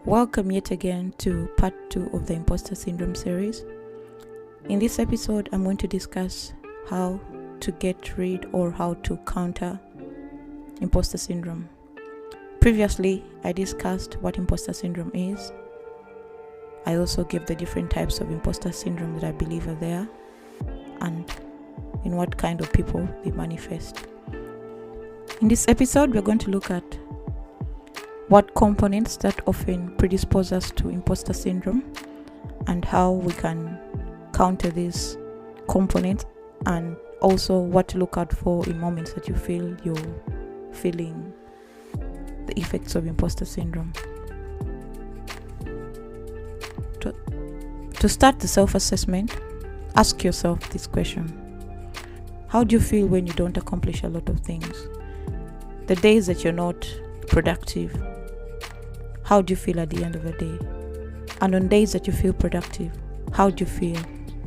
Welcome yet again to part 2 of the imposter syndrome series. In this episode, I'm going to discuss how to get rid or how to counter imposter syndrome. Previously, I discussed what imposter syndrome is. I also gave the different types of imposter syndrome that I believe are there and in what kind of people they manifest. In this episode, we're going to look at what components that often predispose us to imposter syndrome and how we can counter these components, and also what to look out for in moments that you feel you're feeling the effects of imposter syndrome. To start the self-assessment, ask yourself this question: how do you feel when you don't accomplish a lot of things? The days that you're not productive, how do you feel at the end of the day? And on days that you feel productive, how do you feel?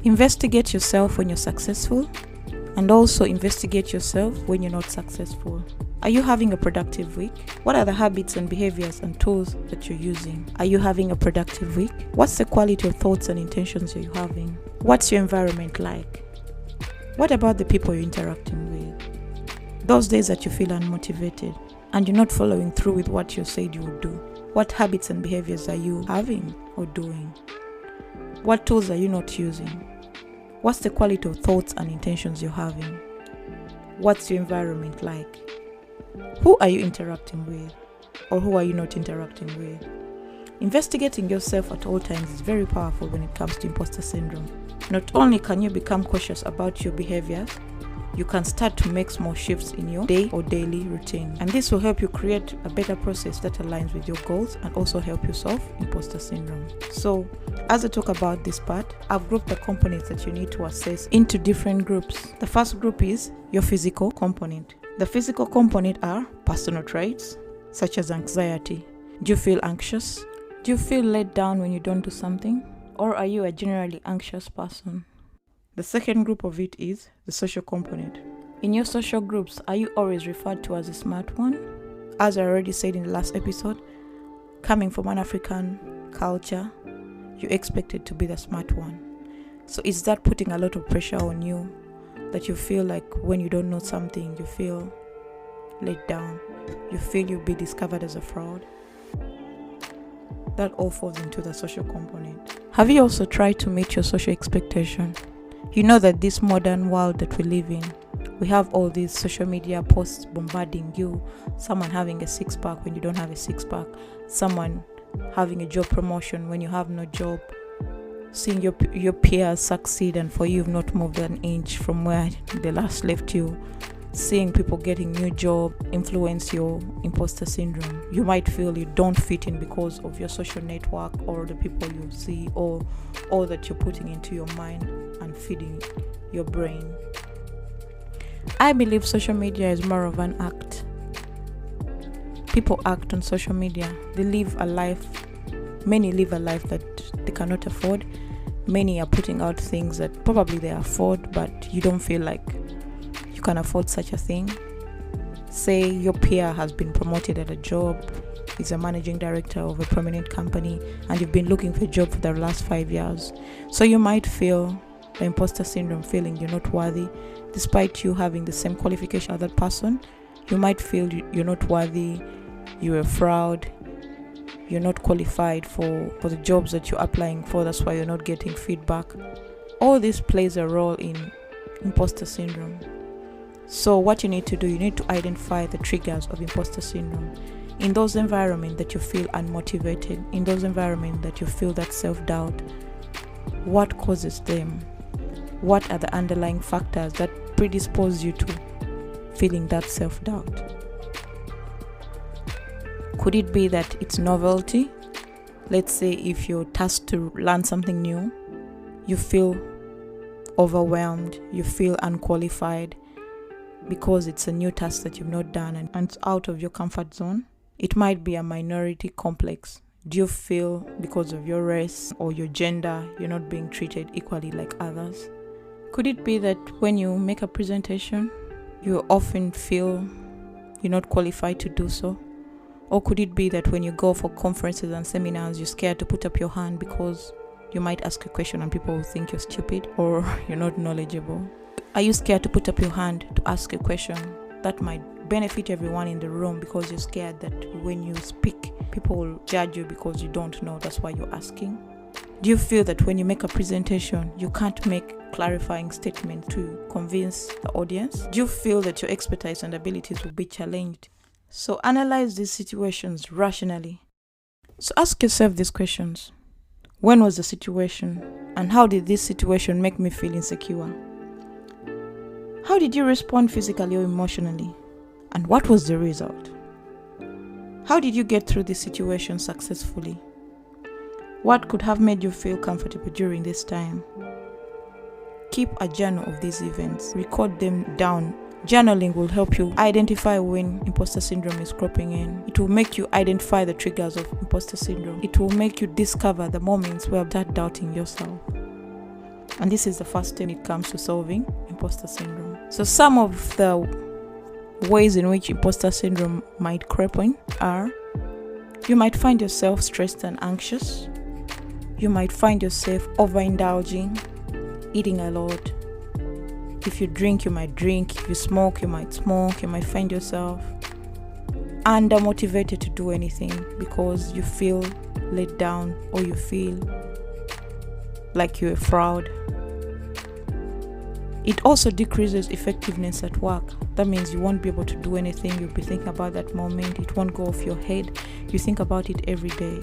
Investigate yourself when you're successful, and also investigate yourself when you're not successful. Are you having a productive week? What are the habits and behaviors and tools that you're using? Are you having a productive week? What's the quality of thoughts and intentions you're having? What's your environment like? What about the people you're interacting with? Those days that you feel unmotivated and you're not following through with what you said you would do, what habits and behaviors are you having or doing? What tools are you not using? What's the quality of thoughts and intentions you're having? What's your environment like? Who are you interacting with, or who are you not interacting with? Investigating yourself at all times is very powerful when it comes to imposter syndrome. Not only can you become cautious about your behaviors, you can start to make small shifts in your day or daily routine. And this will help you create a better process that aligns with your goals and also help you solve imposter syndrome. So, as I talk about this part, I've grouped the components that you need to assess into different groups. The first group is your physical component. The physical component are personal traits, such as anxiety. Do you feel anxious? Do you feel let down when you don't do something? Or are you a generally anxious person? The second group of it is the social component. In your social groups, are you always referred to as a smart one? As I already said in the last episode, coming from an African culture, you're expected to be the smart one. So is that putting a lot of pressure on you, that you feel like when you don't know something, you feel let down, you feel you'll be discovered as a fraud? That all falls into the social component. Have you also tried to meet your social expectation? You know that this modern world that we live in, we have all these social media posts bombarding you. Someone having a six-pack when you don't have a six-pack. Someone having a job promotion when you have no job. Seeing your peers succeed and for you you've not moved an inch from where they last left you. Seeing people getting new job influence your imposter syndrome. You might feel you don't fit in because of your social network or the people you see or all that you're putting into your mind and feeding your brain. I believe social media is more of an act. People act on social media. They live a life, many live a life that they cannot afford. Many are putting out things that probably they afford, but you don't feel like you can afford such a thing. Say your peer has been promoted at a job, is a managing director of a prominent company, and you've been looking for a job for the last 5 years. So you might feel the imposter syndrome, feeling you're not worthy, despite you having the same qualification as that person. You might feel you're not worthy, you're a fraud, you're not qualified for the jobs that you're applying for, that's why you're not getting feedback. All this plays a role in imposter syndrome. So what you need to do, you need to identify the triggers of imposter syndrome. In those environments that you feel unmotivated, in those environments that you feel that self-doubt, what causes them? What are the underlying factors that predispose you to feeling that self-doubt? Could it be that it's novelty? Let's say if you're tasked to learn something new, you feel overwhelmed, you feel unqualified because it's a new task that you've not done and it's out of your comfort zone. It might be a minority complex. Do you feel because of your race or your gender, you're not being treated equally like others? Could it be that when you make a presentation, you often feel you're not qualified to do so? Or could it be that when you go for conferences and seminars, you're scared to put up your hand because you might ask a question and people will think you're stupid or you're not knowledgeable? Are you scared to put up your hand to ask a question that might benefit everyone in the room because you're scared that when you speak, people will judge you because you don't know, that's why you're asking? Do you feel that when you make a presentation, you can't make clarifying statements to convince the audience? Do you feel that your expertise and abilities will be challenged? So analyze these situations rationally. So ask yourself these questions. When was the situation? And how did this situation make me feel insecure? How did you respond physically or emotionally? And what was the result? How did you get through this situation successfully? What could have made you feel comfortable during this time? Keep a journal of these events. Record them down. Journaling will help you identify when imposter syndrome is cropping in. It will make you identify the triggers of imposter syndrome. It will make you discover the moments where you start doubting yourself. And this is the first step when it comes to solving imposter syndrome. So some of the ways in which imposter syndrome might creep in are: you might find yourself stressed and anxious. You might find yourself overindulging, eating a lot. If you drink, you might drink. If you smoke, you might smoke. You might find yourself undermotivated to do anything because you feel let down or you feel like you're a fraud. It also decreases effectiveness at work. That means you won't be able to do anything. You'll be thinking about that moment. It won't go off your head. You think about it every day.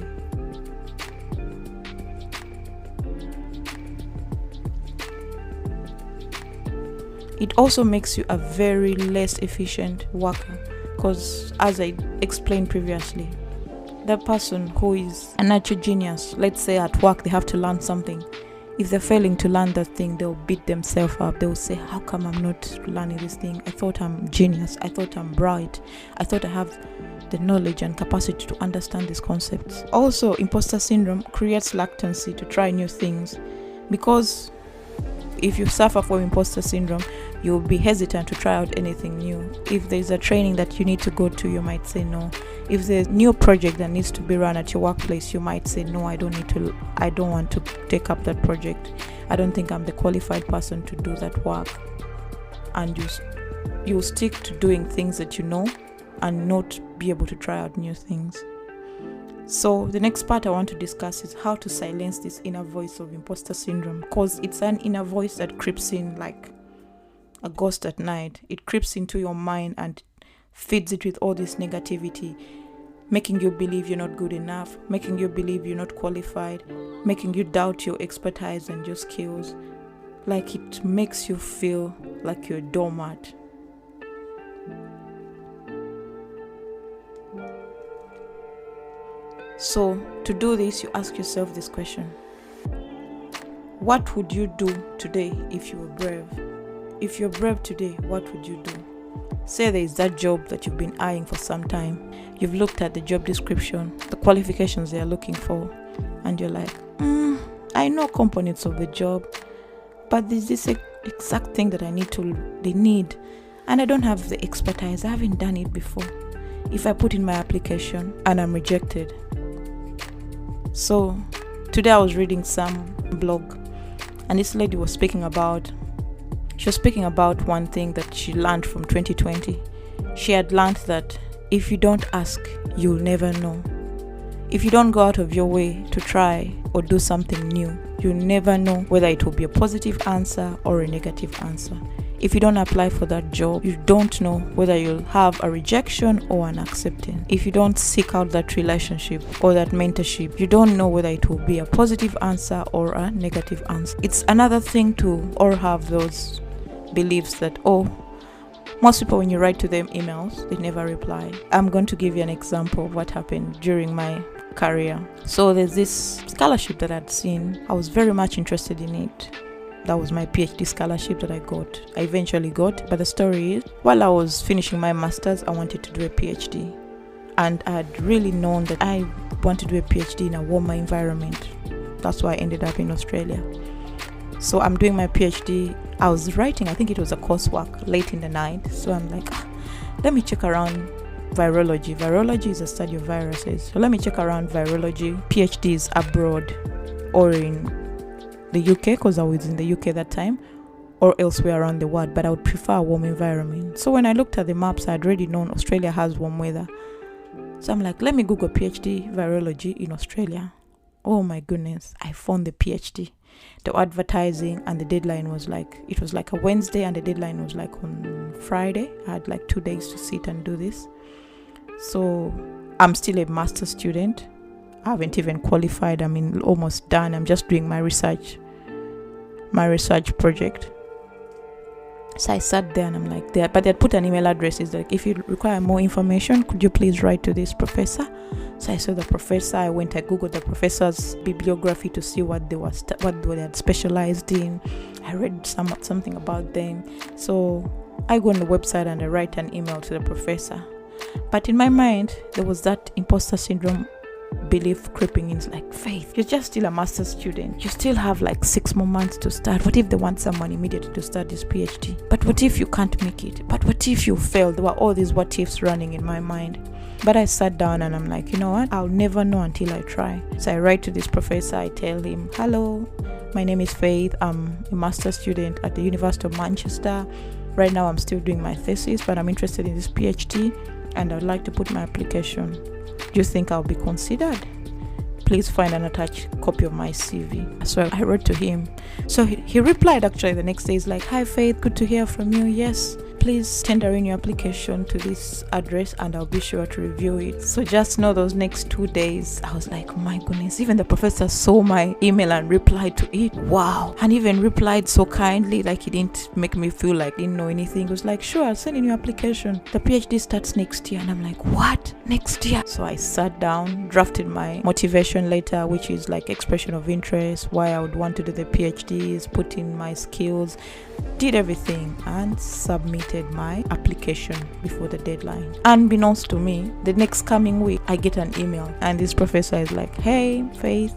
It also makes you a very less efficient worker because, as I explained previously, the person who is a natural genius, let's say at work they have to learn something. If they're failing to learn that thing, they'll beat themselves up. They'll say, how come I'm not learning this thing? I thought I'm genius. I thought I'm bright. I thought I have the knowledge and capacity to understand these concepts. Also, imposter syndrome creates reluctancy to try new things because if you suffer from imposter syndrome, you'll be hesitant to try out anything new. If there's a training that you need to go to, you might say no. If there's a new project that needs to be run at your workplace, you might say no, I don't want to take up that project. I don't think I'm the qualified person to do that work. And you'll stick to doing things that you know and not be able to try out new things. So the next part I want to discuss is how to silence this inner voice of imposter syndrome, because it's an inner voice that creeps in like a ghost at night. It creeps into your mind and feeds it with all this negativity, making you believe you're not good enough, making you believe you're not qualified, making you doubt your expertise and your skills. Like it makes you feel like you're a doormat. So to do this, you ask yourself this question: what would you do today if you were brave? If you're brave today, what would you do? Say there is that job that you've been eyeing for some time. You've looked at the job description, the qualifications they are looking for, and you're like, I know components of the job, but there's this exact thing that they need, and I don't have the expertise. I haven't done it before. If I put in my application and I'm rejected. So today I was reading some blog, and this lady was speaking about one thing that she learned from 2020. She had learned that if you don't ask, you'll never know. If you don't go out of your way to try or do something new, you'll never know whether it will be a positive answer or a negative answer. If you don't apply for that job, you don't know whether you'll have a rejection or an acceptance. If you don't seek out that relationship or that mentorship, you don't know whether it will be a positive answer or a negative answer. It's another thing to all have those beliefs that, most people, when you write to them emails, they never reply. I'm going to give you an example of what happened during my career. So there's this scholarship that I'd seen. I was very much interested in it. That was my PhD scholarship that I eventually got. But the story is, while I was finishing my master's, I wanted to do a PhD. And I had really known that I want to do a PhD in a warmer environment. That's why I ended up in Australia. So I'm doing my PhD. I was writing, I think it was a coursework late in the night. So I'm like, let me check around virology. Virology is a study of viruses. So let me check around virology, PhDs abroad or in the UK, because I was in the UK that time, or elsewhere around the world, but I would prefer a warm environment. So when I looked at the maps, I'd already known Australia has warm weather. So I'm like, let me Google PhD virology in Australia. Oh my goodness, I found the PhD. The advertising and the deadline was like, it was like a Wednesday and the deadline was like on Friday. I had like 2 days to sit and do this. So I'm still a master's student. I haven't even qualified. I'm almost done. I'm just doing my research project. So I sat there and I'm like, but they had put an email address. It's like, if you require more information, could you please write to this professor? So I saw the professor. I Googled the professor's bibliography to see what they had specialized in. I read something about them. So I go on the website and I write an email to the professor. But in my mind, there was that imposter syndrome belief creeping in. It's like, Faith, you're just still a master's student. You still have like 6 more months to start. What if they want someone immediately to start this PhD? But what if you can't make it? But what if you fail? There were all these what ifs running in my mind. But I sat down and I'm like, you know what? I'll never know until I try. So I write to this professor. I tell him, hello, my name is Faith. I'm a master's student at the University of Manchester. Right now I'm still doing my thesis, but I'm interested in this PhD and I'd like to put my application. Do you think I'll be considered? Please find an attached copy of my CV. So I wrote to him. So he replied actually the next day. He's like, hi Faith, good to hear from you. Yes, please tender in your application to this address and I'll be sure to review it. So just know those next 2 days, I was like, oh my goodness, even the professor saw my email and replied to it. Wow. And even replied so kindly, like he didn't make me feel like I didn't know anything. He was like, sure, I'll send in your application. The PhD starts next year. And I'm like, what? Next year? So I sat down, drafted my motivation letter, which is like expression of interest, why I would want to do the PhDs, put in my skills, did everything and submitted my application before the deadline. Unbeknownst to me, the next coming week I get an email and this professor is like, hey Faith,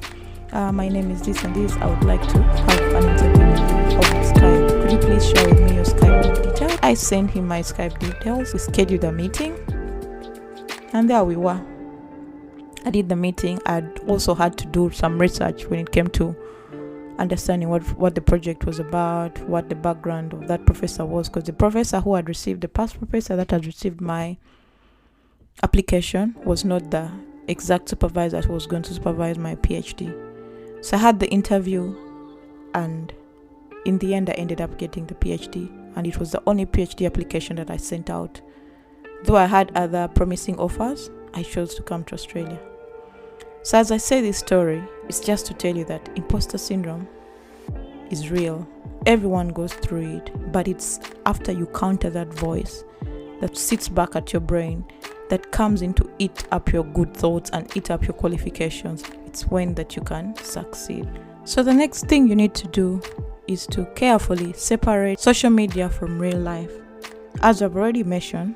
my name is this and this. I would like to have an interview with you over Skype. Could you please share with me your Skype details? I sent him my Skype details. We scheduled a meeting and there we were. I did the meeting. I'd also had to do some research when it came to understanding what the project was about, what the background of that professor was, because the professor who had received, the past professor that had received my application was not the exact supervisor who was going to supervise my PhD. So I had the interview and in the end I ended up getting the PhD, and it was the only PhD application that I sent out. Though I had other promising offers, I chose to come to Australia. So as I say this story, it's just to tell you that imposter syndrome is real. Everyone goes through it, but it's after you counter that voice that sits back at your brain, that comes in to eat up your good thoughts and eat up your qualifications. It's when that you can succeed. So the next thing you need to do is to carefully separate social media from real life. As I've already mentioned,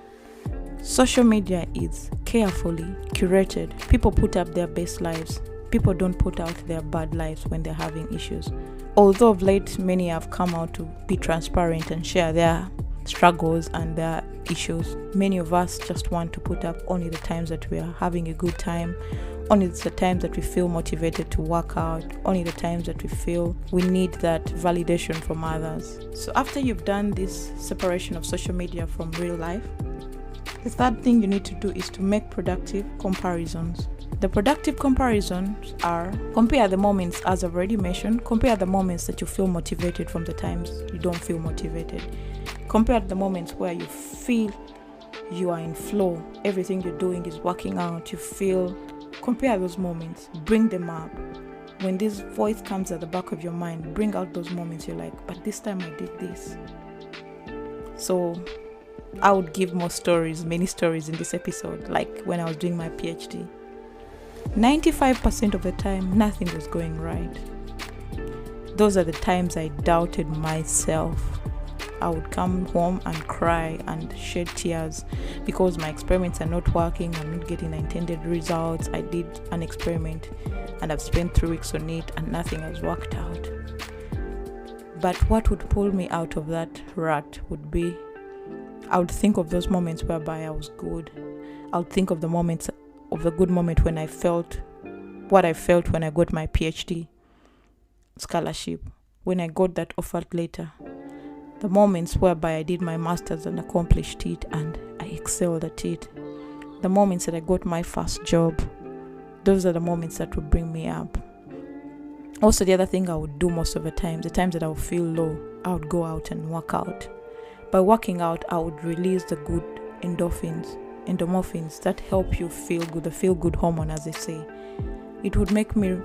social media is carefully curated. People put up their best lives. People don't put out their bad lives when they're having issues. Although of late, many have come out to be transparent and share their struggles and their issues. Many of us just want to put up only the times that we are having a good time, only the times that we feel motivated to work out, only the times that we feel we need that validation from others. So after you've done this separation of social media from real life, the third thing you need to do is to make productive comparisons. The productive comparisons are compare the moments, as I've already mentioned, compare the moments that you feel motivated from the times you don't feel motivated. Compare the moments where you feel you are in flow, everything you're doing is working out, compare those moments, bring them up. When this voice comes at the back of your mind, bring out those moments you're like, but this time I did this. So I would give many stories in this episode, like when I was doing my PhD. 95% of the time, nothing was going right. Those are the times I doubted myself. I would come home and cry and shed tears because my experiments are not working. I'm not getting the intended results. I did an experiment and I've spent 3 weeks on it and nothing has worked out. But what would pull me out of that rut would be, I would think of those moments whereby I was good. I'll think of the moments, of the good moment when I felt what I felt when I got my PhD scholarship, when I got that offered letter, the moments whereby I did my master's and accomplished it and I excelled at it, the moments that I got my first job. Those are the moments that would bring me up. Also, the other thing I would do most of the times that I would feel low, I would go out and work out. By working out, I would release the good endomorphins that help you feel good, the feel good hormone, as they say. It would make me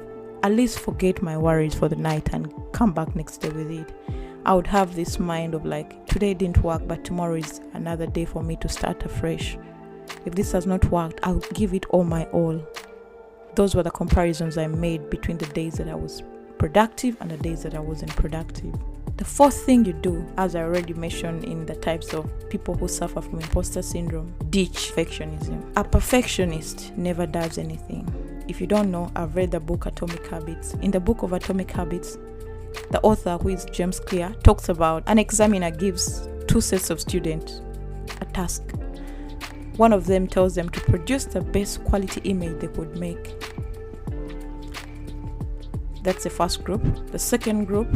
at least forget my worries for the night and come back next day with it. I would have this mind of like, today didn't work, but tomorrow is another day for me to start afresh. If this has not worked, I'll give it all my all. Those were the comparisons I made between the days that I was productive and the days that I wasn't productive. The fourth thing you do, as I already mentioned in the types of people who suffer from imposter syndrome, ditch perfectionism. A perfectionist never does anything. If you don't know, I've read the book Atomic Habits. In the book of Atomic Habits, the author, who is James Clear, talks about an examiner gives two sets of students a task. One of them tells them to produce the best quality image they could make. That's the first group. The second group,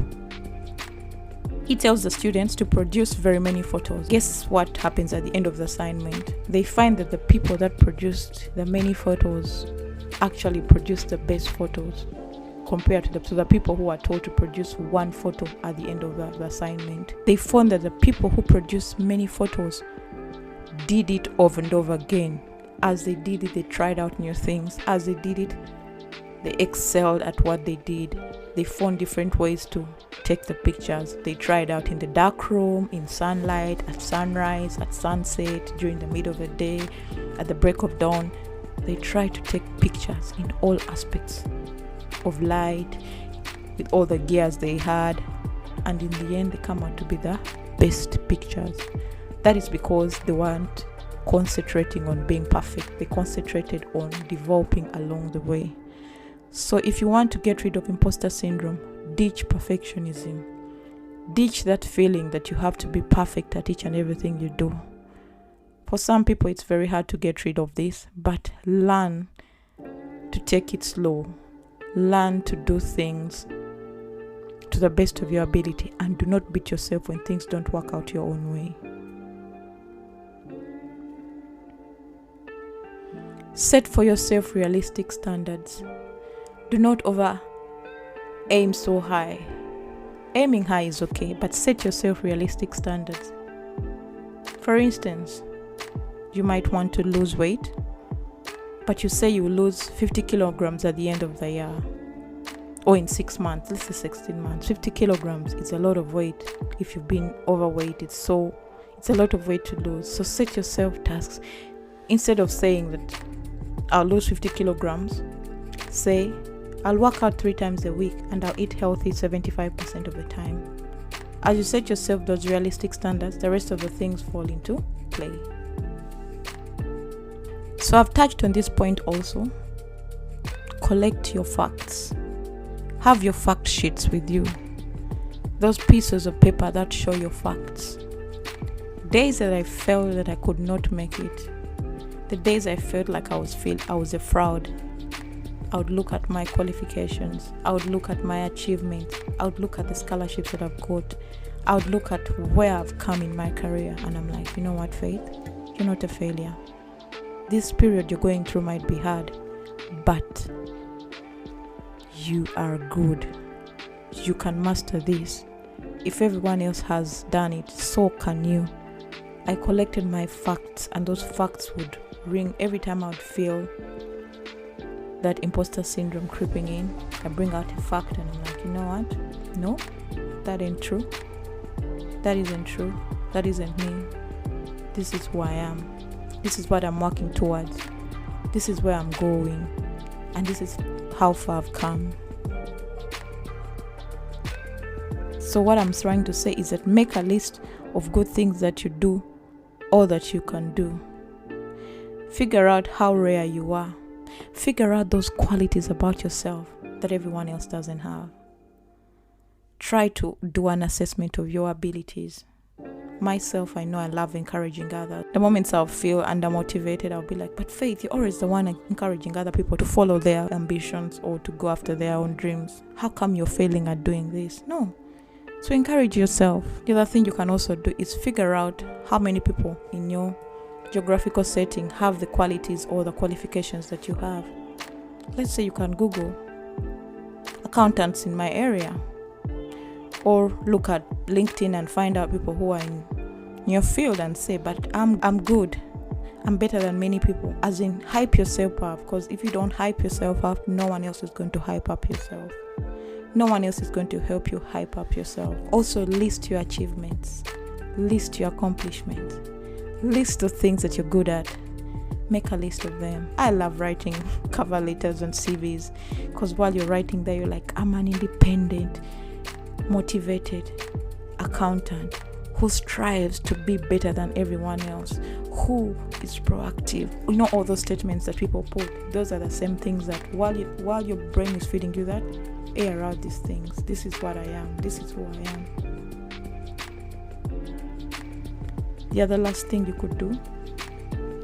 he tells the students to produce very many photos. Guess what happens at the end of the assignment? They find that the people that produced the many photos actually produced the best photos compared to the people who are told to produce one photo at the end of the assignment. They found that the people who produced many photos did it over and over again. As they did it, they tried out new things. As they did it, they excelled at what they did. They found different ways to take the pictures. They tried out in the dark room, in sunlight, at sunrise, at sunset, during the middle of the day, at the break of dawn. They tried to take pictures in all aspects of light, with all the gears they had, and in the end they come out to be the best pictures. That is because they weren't concentrating on being perfect. They concentrated on developing along the way. So if you want to get rid of imposter syndrome, ditch perfectionism. Ditch that feeling that you have to be perfect at each and everything you do. For some people, it's very hard to get rid of this, but learn to take it slow. Learn to do things to the best of your ability, and do not beat yourself when things don't work out your own way. Set for yourself realistic standards. Do not aim so high. Aiming high is okay, but set yourself realistic standards. For instance, you might want to lose weight, but you say you will lose 50 kilograms at the end of the year, or in 6 months, let's say 16 months. 50 kilograms is a lot of weight. If you've been overweight, it's a lot of weight to lose. So set yourself tasks. Instead of saying that I'll lose 50 kilograms, say I'll work out 3 times a week and I'll eat healthy 75% of the time. As you set yourself those realistic standards, the rest of the things fall into play. So I've touched on this point also. Collect your facts. Have your fact sheets with you. Those pieces of paper that show your facts. Days that I felt that I could not make it. The days I felt like I was a fraud. I would look at my qualifications. I would look at my achievements. I would look at the scholarships that I've got. I would look at where I've come in my career, and I'm like, you know what, Faith? You're not a failure. This period you're going through might be hard, but you are good. You can master this. If everyone else has done it, so can you. I collected my facts, and those facts would ring every time I would feel that imposter syndrome creeping in. I bring out a fact and I'm like, you know what? No, that ain't true. That isn't true. That isn't me. This is who I am. This is what I'm working towards. This is where I'm going. And this is how far I've come. So what I'm trying to say is that make a list of good things that you do or that you can do. Figure out how rare you are. Figure out those qualities about yourself that everyone else doesn't have. Try to do an assessment of your abilities. Myself, I know I love encouraging others. The moments I'll feel undermotivated, I'll be like, but Faith, you're always the one encouraging other people to follow their ambitions or to go after their own dreams. How come you're failing at doing this? No. So encourage yourself. The other thing you can also do is figure out how many people in your geographical setting have the qualities or the qualifications that you have. Let's say you can Google accountants in my area, or look at LinkedIn and find out people who are in your field and say, but I'm good. I'm better than many people. As in, hype yourself up, because if you don't hype yourself up, no one else is going to hype up yourself. No one else is going to help you hype up yourself. Also, list your achievements. List your accomplishments. List the things that you're good at. Make a list of them. I love writing cover letters and CVs, because while you're writing there, you're like, I'm an independent, motivated accountant who strives to be better than everyone else, who is proactive. You know, all those statements that people put, those are the same things that while your brain is feeding you that, air out these things. This is what I am. This is who I am. The other last thing you could do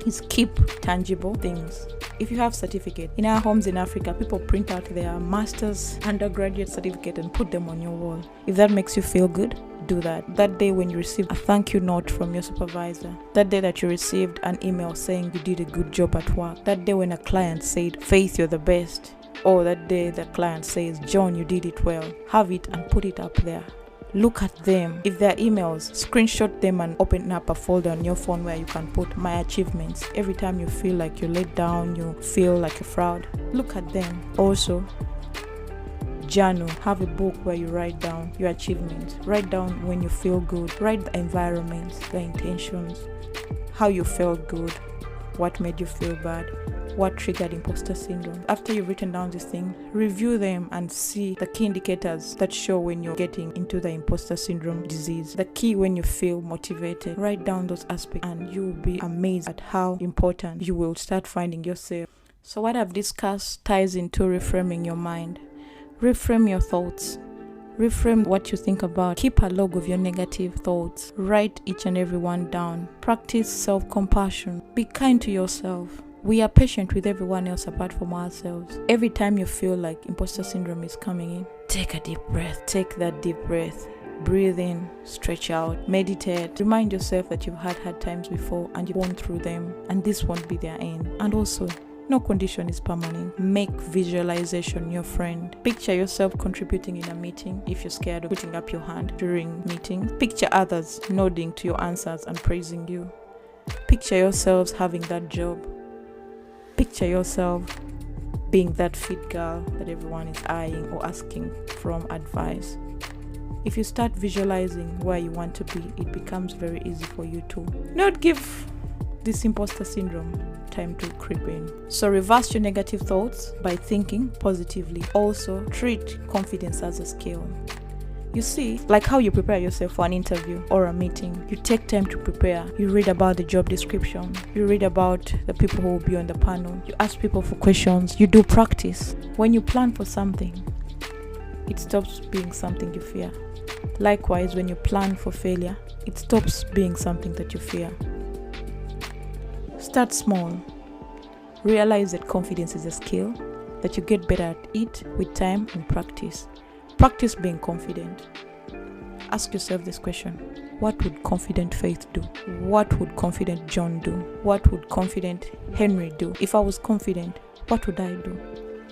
is keep tangible things. If you have certificate, in our homes in Africa, people print out their master's, undergraduate certificate and put them on your wall. If that makes you feel good, do that. That day when you receive a thank you note from your supervisor, that day that you received an email saying you did a good job at work, that day when a client said, Faith, you're the best, or that day the client says, John, you did it well, have it and put it up there. Look at them. If they're emails, screenshot them and open up a folder on your phone where you can put my achievements. Every time you feel like you're let down, you feel like a fraud, look at them. Also, journal. Have a book where you write down your achievements. Write down when you feel good. Write the environment, the intentions, how you felt good, what made you feel bad, what triggered imposter syndrome. After you've written down this thing, review them and see the key indicators that show when you're getting into the imposter syndrome disease. The key when you feel motivated. Write down those aspects and you'll be amazed at how important you will start finding yourself. So what I've discussed ties into reframing your mind. Reframe your thoughts. Reframe what you think about. Keep a log of your negative thoughts. Write each and every one down. Practice self-compassion. Be kind to yourself. We are patient with everyone else apart from ourselves. Every time you feel like imposter syndrome is coming in, take a deep breath. Take that deep breath. Breathe in, stretch out, meditate. Remind yourself that you've had hard times before and you've gone through them, and this won't be their end. And also, no condition is permanent. Make visualization your friend. Picture yourself contributing in a meeting if you're scared of putting up your hand during meetings. Picture others nodding to your answers and praising you. Picture yourselves having that job. Picture yourself being that fit girl that everyone is eyeing or asking from advice. If you start visualizing where you want to be, it becomes very easy for you to not give this imposter syndrome time to creep in. So reverse your negative thoughts by thinking positively. Also, treat confidence as a skill. You see, like how you prepare yourself for an interview or a meeting, you take time to prepare. You read about the job description. You read about the people who will be on the panel. You ask people for questions. You do practice. When you plan for something, it stops being something you fear. Likewise, when you plan for failure, it stops being something that you fear. Start small. Realize that confidence is a skill, that you get better at it with time and practice. Practice being confident. Ask yourself this question. What would confident Faith do? What would confident John do? What would confident Henry do? If I was confident, what would I do?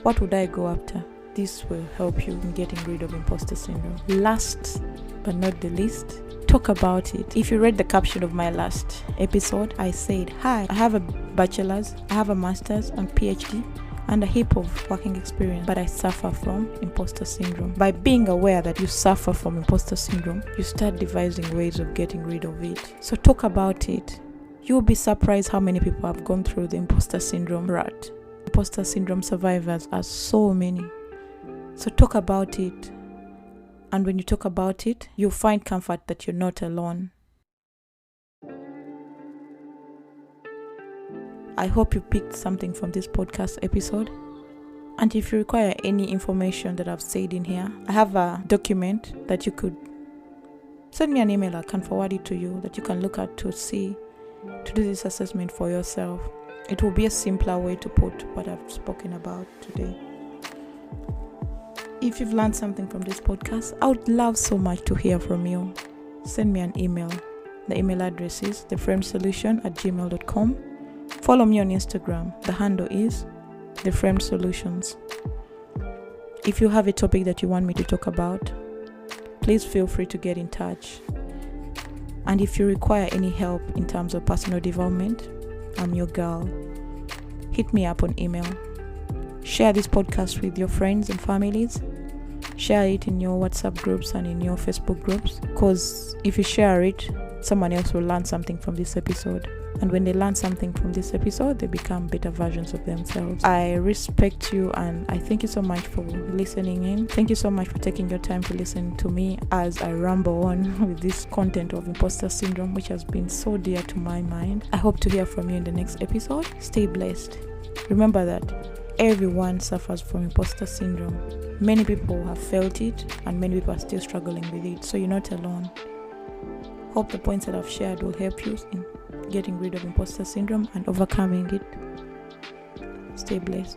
What would I go after? This will help you in getting rid of imposter syndrome. Last but not the least, talk about it. If you read the caption of my last episode, I said, hi, I have a bachelor's, I have a master's and PhD and a heap of working experience, but I suffer from imposter syndrome. By being aware that you suffer from imposter syndrome, you start devising ways of getting rid of it. So talk about it. You'll be surprised how many people have gone through the imposter syndrome rut. Imposter syndrome survivors are so many. So talk about it. And when you talk about it, you'll find comfort that you're not alone. I hope you picked something from this podcast episode. And if you require any information that I've said in here, I have a document that you could send me an email. I can forward it to you that you can look at to do this assessment for yourself. It will be a simpler way to put what I've spoken about today. If you've learned something from this podcast, I would love so much to hear from you. Send me an email. The email address is theframesolution@gmail.com. Follow me on Instagram. The handle is theframesolutions. If you have a topic that you want me to talk about, please feel free to get in touch. And if you require any help in terms of personal development, I'm your girl. Hit me up on email. Share this podcast with your friends and families. Share it in your WhatsApp groups and in your Facebook groups, because if you share it, someone else will learn something from this episode. And when they learn something from this episode, they become better versions of themselves. I respect you and I thank you so much for listening in. Thank you so much for taking your time to listen to me as I ramble on with this content of imposter syndrome, which has been so dear to my mind. I hope to hear from you in the next episode. Stay blessed. Remember that everyone suffers from imposter syndrome. Many people have felt it and many people are still struggling with it, so you're not alone. Hope the points that I've shared will help you in getting rid of imposter syndrome and overcoming it. Stay blessed.